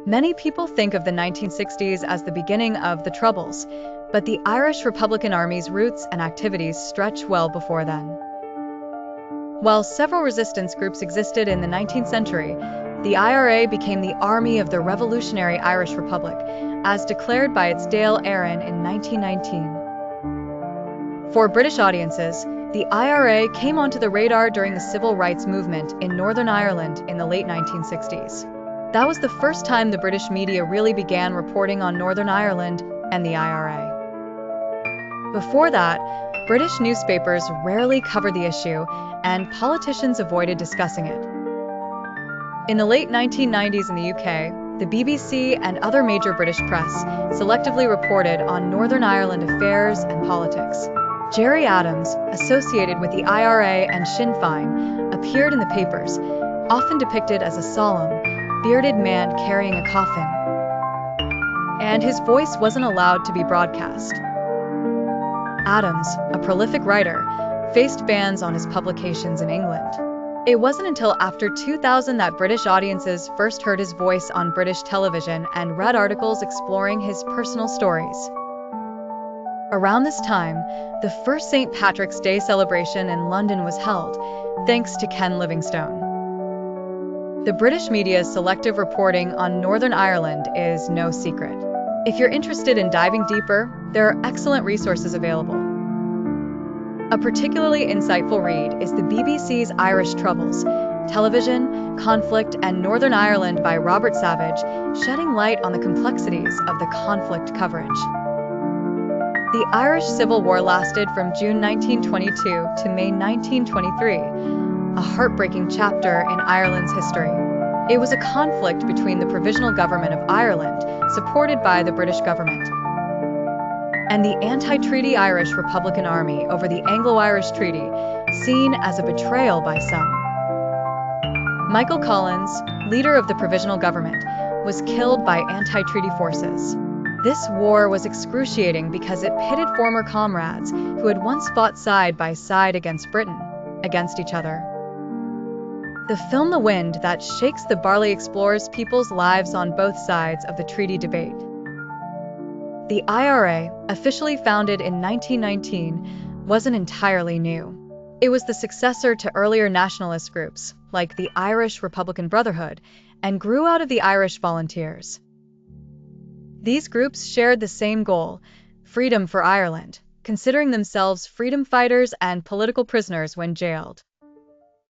Many people think of the 1960s as the beginning of the Troubles, but the Irish Republican Army's roots and activities stretch well before then. While several resistance groups existed in the 19th century, the IRA became the Army of the Revolutionary Irish Republic, as declared by its Dáil Éireann in 1919. For British audiences, the IRA came onto the radar during the civil rights movement in Northern Ireland in the late 1960s. That was the first time the British media really began reporting on Northern Ireland and the IRA. Before that, British newspapers rarely covered the issue, and politicians avoided discussing it. In the late 1990s in the UK, the BBC and other major British press selectively reported on Northern Ireland affairs and politics. Gerry Adams, associated with the IRA and Sinn Féin, appeared in the papers, often depicted as a solemn, bearded man carrying a coffin. And his voice wasn't allowed to be broadcast. Adams, a prolific writer, faced bans on his publications in England. It wasn't until after 2000 that British audiences first heard his voice on British television and read articles exploring his personal stories. Around this time, the first St. Patrick's Day celebration in London was held, thanks to Ken Livingstone. The British media's selective reporting on Northern Ireland is no secret. If you're interested in diving deeper, there are excellent resources available. A particularly insightful read is the BBC's Irish Troubles, Television, Conflict, and Northern Ireland by Robert Savage, shedding light on the complexities of the conflict coverage. The Irish Civil War lasted from June 1922 to May 1923, a heartbreaking chapter in Ireland's history. It was a conflict between the Provisional Government of Ireland, supported by the British government, and the anti-treaty Irish Republican Army over the Anglo-Irish Treaty, seen as a betrayal by some. Michael Collins, leader of the Provisional Government, was killed by anti-treaty forces. This war was excruciating because it pitted former comrades who had once fought side by side against Britain, against each other. The film The Wind That Shakes the Barley explores people's lives on both sides of the treaty debate. The IRA, officially founded in 1919, wasn't entirely new. It was the successor to earlier nationalist groups, like the Irish Republican Brotherhood, and grew out of the Irish Volunteers. These groups shared the same goal, freedom for Ireland, considering themselves freedom fighters and political prisoners when jailed.